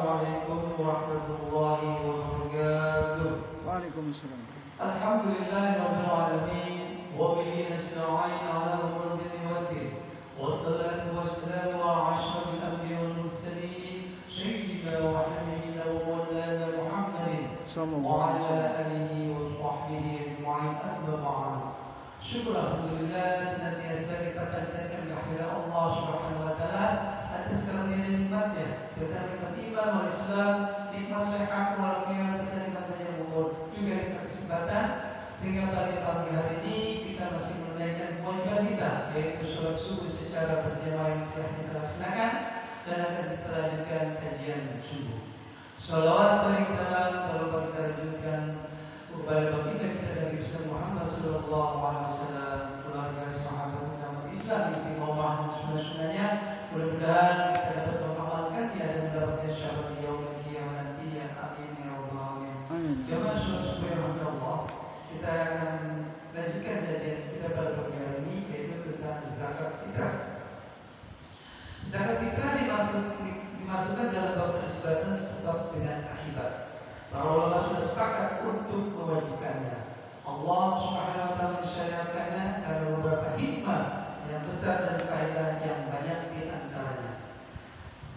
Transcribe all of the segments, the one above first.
Assalamualaikum warahmatullahi wabarakatuh. Waalaikumsalam. Alhamdulillahirabbil alamin wa bihi nasta'in 'ala umuri dunya waddin. Wassalatu wassalamu 'ala asyrafil anbiya'i wal mursalin sayyidina wa habibina wa maulana Muhammadin wa 'ala alihi wa sahbihi ajma'in. Amma ba'd. Syukur alhamdulillah senantiasa kita panjatkan kehadirat Allah Subhanahu wa taala atas karunia dan nikmatnya, berkah nikmat iman wal Islam, nikmat sehat walafiat serta nikmat panjang umur, juga nikmat kesempatan sehingga pada pagi hari ini kita masih menunaikan kewajiban kita, yaitu sholat subuh secara berjamaah yang telah kita laksanakan dan akan kita lanjutkan kajian subuh. Salawat saling salam lalu kita lanjutkan kepada baginda kita Nabi besar Muhammad sallallahu alaihi wasallam, keluarga sahabat umat Islam istiqomah sunnah-sunnahnya. Mudah-mudahan kita dapat mengamalkannya dan mendapatkan syafaat yaumil qiyamah nanti. Amin ya rabbal alamin. Jemaah subhanahu Allah, kita akan lanjutkan kajian kita pada pagi hari ini, yaitu tentang zakat fitrah. Zakat fitrah dimasukkan dalam bab penisbatan sebab dengan akibat. Para ulama sudah sepakat untuk mewajibkannya. Allah Subhanahu wa taala mensyariatkannya karena beberapa hikmah yang besar dan faedah yang banyak di antaranya.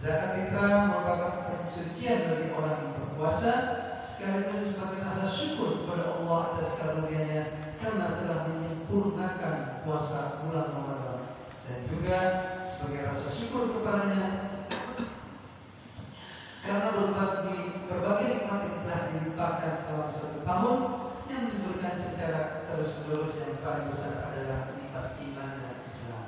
Zakat fitrah merupakan pensucian bagi orang yang berpuasa, sekaligus sebagai rasa syukur kepada Allah atas karunia-Nya karena telah menyempurnakan puasa bulan Ramadan, dan juga sebagai rasa syukur kepada-Nya karena berbagai nikmat yang telah dilimpahkan selama 1 tahun yang diberikan secara terus-menerus. Yang paling besar adalah nikmat iman dan Islam.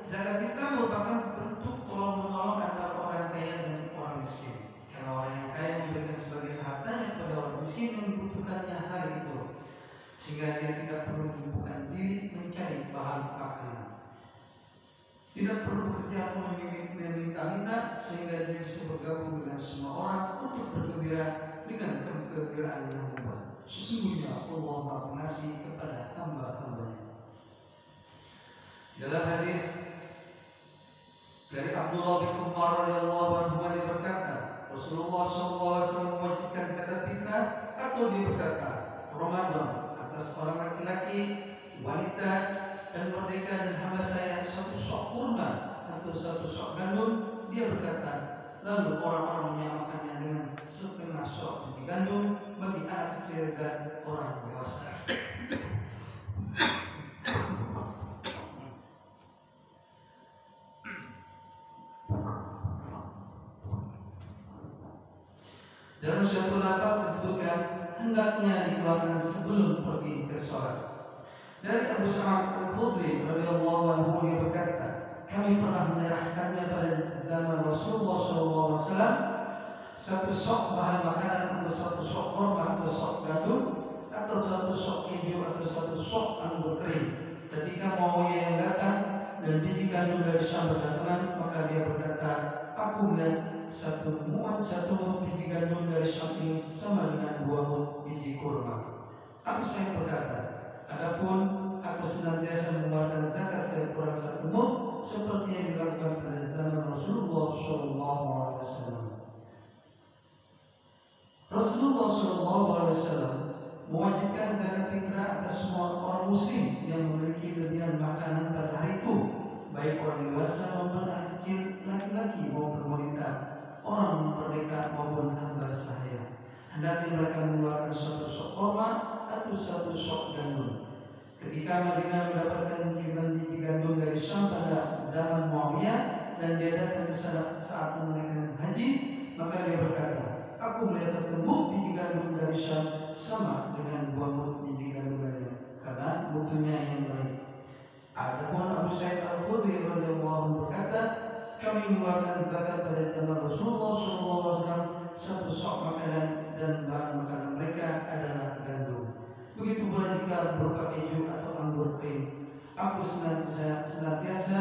Zakat fitrah merupakan bentuk tolong-menolong antara orang kaya dan orang miskin. Karena orang yang kaya memberikan sebagian hartanya kepada orang miskin yang membutuhkannya hari itu, sehingga dia tidak perlu menyibukkan diri mencari bahan makanan, tidak perlu bekerja atau meminta-minta, sehingga dia bisa bergabung dengan semua orang untuk bergembira dengan kegembiraan yang mewah. Sesungguhnya Allah Maha Pengasih kepada hamba-hambanya. Dalam hadis dari Abdullah bin Umar radhiyallahu anhu dia berkata, Rasulullah SAW mewajibkan zakat fitrah, atau dia berkata, Ramadan atas orang laki-laki, wanita, dan merdeka dan hamba saya 1 sok kurma atau 1 sok gandum. Dia berkata, lalu orang-orang menyamakannya dengan setengah sok biji gandum bagi anak kecil dan orang dewasa. Dalam suatu lafaz disebutkan hendaknya dikeluarkan sebelum pergi ke sholat. Dari Abu Sa'id Al-Khudri radhiyallahu anhu dia berkata, kami pernah menyerahkannya pada zaman Rasulullah SAW 1 sok bahan makanan atau 1 sok korma atau sok gandum atau 1 sok keju atau 1 sok anggur kering. Ketika Muawiyah yang datang dan biji gandum dari Syam berdatangan, maka dia berkata, aku melihat 1 muat biji gandum dari Syam ini sama dengan 2 muat biji kurma. Saya berkata, adapun aku senantiasa mengeluarkan zakat setiap kurang 1 muat seperti yang dilakukan pada zaman Rasulullah SAW. Rasulullah SAW mewajibkan zakat fitrah atas semua orang muslim yang memiliki kelebihan makanan pada hari itu, baik orang dewasa maupun anak kecil, laki-laki maupun wanita, orang merdeka maupun hamba sahaya. Hendaknya mereka mengeluarkan 1 sok korma atau 1 sok gandum. Ketika Madinah mendapatkan kiriman biji gandum dari Syam pada zaman Muawiyah dan dia datang ke sana saat menunaikan haji, maka dia berkata, aku melihat 1 muat biji gandum dari Syam sama dengan 2 muat biji gandum lainnya, karena mutunya yang baik. Adapun Abu Sa'id Al-Khudri radhiyallahu anhu berkata, kami mengeluarkan zakat pada zaman Rasulullah SAW 1 sok makanan dan bahan makanan mereka adalah gandum. Begitu pula jika berupa keju atau anggur kering. Aku senantiasa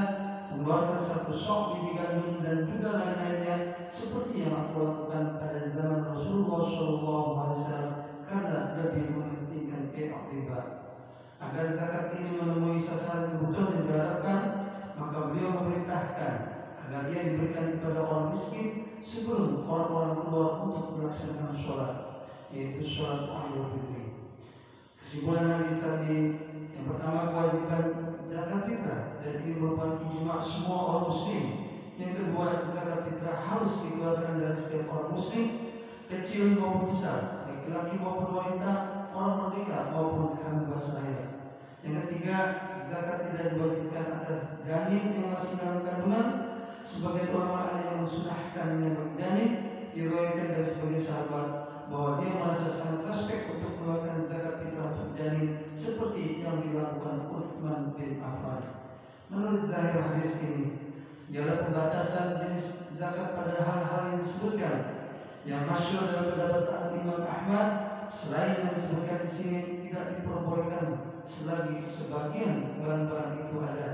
mengeluarkan 1 sok biji gandum dan juga lain-lainnya seperti yang aku lakukan pada zaman Rasulullah SAW karena lebih mementingkan riba. Agar zakat ini menemui sasaran kebutuhan yang diharapkan, maka beliau memerintahkan agar ia diberikan kepada orang miskin sebelum orang-orang keluar untuk melaksanakan sholat, yaitu sholat Idul Fitri. Kesimpulan hadis tadi, yang pertama kewajiban zakat fitrah, dan ini merupakan ijma semua orang muslim. Yang kedua, zakat fitrah harus dikeluarkan dari setiap orang muslim, kecil maupun besar, laki-laki maupun wanita, orang merdeka maupun hamba sahaya. Yang ketiga, zakat tidak diwajibkan atas janin yang masih dalam kandungan. Sebagian ulama ada yang mensunahkannya bagi janin. Diriwayatkan dari sebagian sahabat bahwa dia merasa sangat respek untuk mengeluarkan zakat fitrah untuk janin seperti yang dilakukan Utsman bin Affan. Menurut zahir hadis ini, ialah pembatasan jenis zakat pada hal-hal yang disebutkan. Yang masyhur dalam pendapat Imam Ahmad, selain yang disebutkan di sini, tidak diperbolehkan selagi sebagian barang-barang itu ada.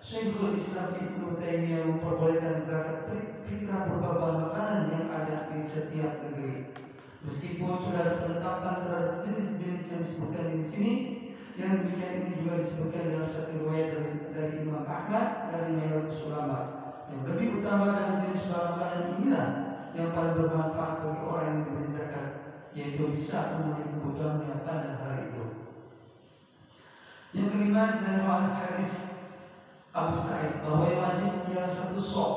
Syekhul Islam Ibnu Taimiyah memperbolehkan zakat fitrah berupa bahan makanan yang ada di setiap negeri. Meskipun sudah ada penetapan terhadap jenis-jenis yang disebutkan di sini, yang demikian ini juga disebutkan dalam satu riwayat dari Imam Ahmad dari mayoritas ulama. Yang lebih utama dari jenis bahan makanan inilah yang paling bermanfaat bagi orang yang diberi zakat, yaitu bisa memenuhi kebutuhannya pada hari itu. Yang kelima, zahir hadis Abu Sa'id bahwa yang wajib ialah satu sok,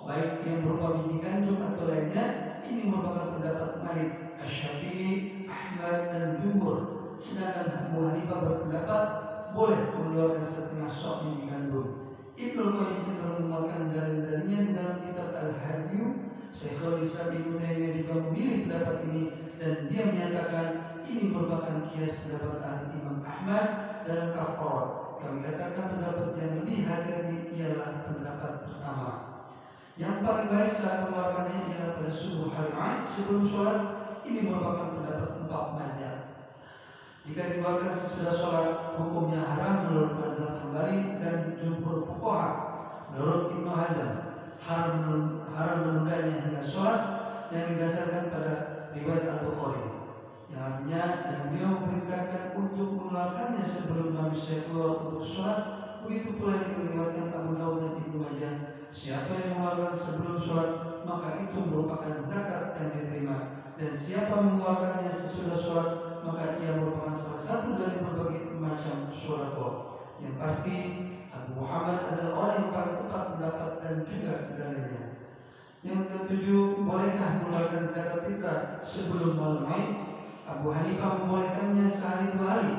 baik yang berupa biji gandum atau lainnya. Ini merupakan pendapat Malik, Asy-Syafi'i, Ahmad dan Jumhur. Sedangkan Abu Hanifah berpendapat boleh mengeluarkan setengah sok biji gandum. Ibnu Qayyim cenderung menguatkan dalil-dalilnya di dalam kitab Al-Hadyu. Syekhul Islam Ibnu Taimiyah juga memilih pendapat ini, dan dia menyatakan ini merupakan kias pendapat ahli Imam Ahmad dalam kafarat. Kami katakan pendapat yang lebih hati-hati ialah pendapat pertama. Yang paling baik saat mengeluarkannya ialah pada subuh hari Aid sebelum sholat. Ini merupakan pendapat empat mazhab. Jika dikeluarkan sesudah sholat, hukumnya haram menurut mazhab Hambali dan jumhur fuqaha. Menurut Ibnu Hazm, haram menundanya hingga sholat, yang didasarkan pada riwayat Al-Bukhari. Yang artinya, dan beliau memerintahkan untuk mengeluarkannya sebelum manusia keluar untuk sholat. Begitu pula yang diriwayatkan Abu Dawud dan Ibnu Majah. Siapa yang mengeluarkan sebelum sholat, maka itu merupakan zakat yang diterima. Dan siapa mengeluarkannya sesudah sholat, maka ia merupakan salah satu dari berbagai macam syurga. Yang pasti, Abu Muhammad adalah orang yang paling tepat pendapat dan juga dalilnya. Yang ketujuh, bolehkah mengeluarkan zakat fitrah sebelum malam Aid? Abu Hanifah membolehkannya sehari 2 hari,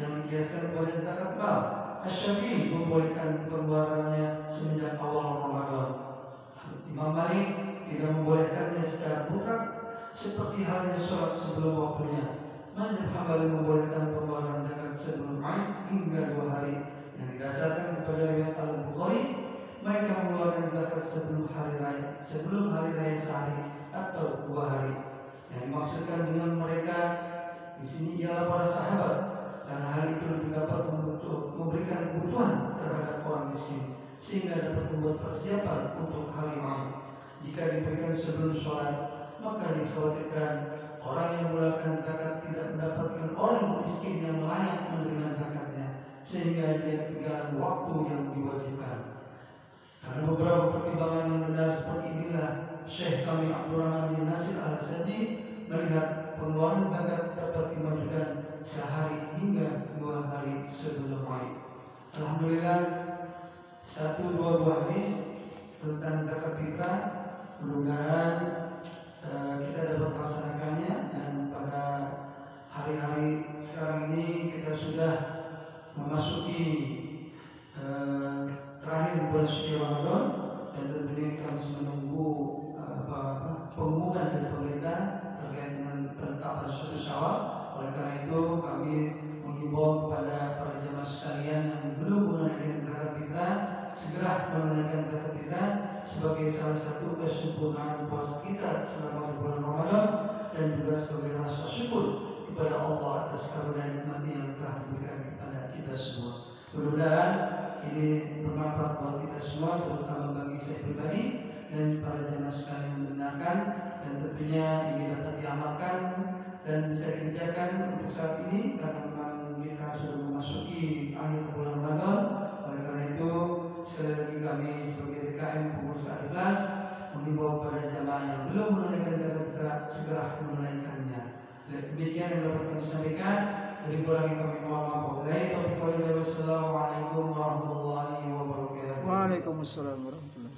yang dikiaskan pada zakat mal. Asy-Syafi'i membolehkan pengeluarannya semenjak awal Ramadan. Imam Malik tidak membolehkannya secara mutlak, seperti halnya sholat sebelum waktunya. Mazhab Hambali membolehkan pengeluaran zakat sebelum Aid hingga 2 hari, yang didasarkan kepada riwayat Al-Bukhari. Mereka mengeluarkan zakat sebelum hari raya sehari atau 2 hari. Yang dimaksudkan dengan mereka di sini ialah para sahabat, karena hal itu lebih dapat memberikan kebutuhan terhadap orang miskin, sehingga dapat membuat persiapan untuk hari Aid. Jika diberikan sebelum sholat, maka dikhawatirkan orang yang mengeluarkan zakat tidak mendapatkan orang miskin yang layak menerima zakatnya, sehingga dia ketinggalan waktu yang diwajibkan. Karena beberapa pertimbangan yang benar seperti inilah, Syekh kami Abdurrahman bin Nasir Al-Saji melihat pengeluaran zakat dapat dimajukan sehari hingga 2 hari sebelum Aid. Alhamdulillah, 1-2 buah hadis tentang zakat fitrah, mudah-mudahan kita dapat melaksanakannya, dan pada hari-hari sekarang ini kita sudah memasuki terakhir bulan suci Ramadan, dan tentunya kita masih menunggu pengumuman dari pemerintah terkait dengan penetapan 1 Syawal. Oleh karena itu kami menghimbau kepada para jemaah sekalian yang belum menunaikan zakat fitrah, segera menunaikan zakat fitrah sebagai salah satu kesempurnaan puasa kita selama bulan Ramadan, dan juga sebagai rasa syukur kepada Allah atas karunia nikmat yang telah diberikan kepada kita semua. Mudah-mudahan ini bermanfaat buat kita semua, terutama bagi saya pribadi dan para jemaah sekalian mendengarkan, dan tentunya ini dapat diamalkan dan bisa dikerjakan untuk saat ini, karena memang kita sudah memasuki akhir bulan Ramadan. Oleh karena itu, sekali lagi kami sebagai DKM pengurus Al-Ikhlas mengimbau pada jamaah yang belum menunaikan zakat fitrah segera menunaikannya. Demikian yang dapat kami sampaikan. Lebih kurang yang kami mohon maaf. Wassalamualaikum warahmatullahi wabarakatuh. Waalaikumsalam warahmatullahi wabarakatuh.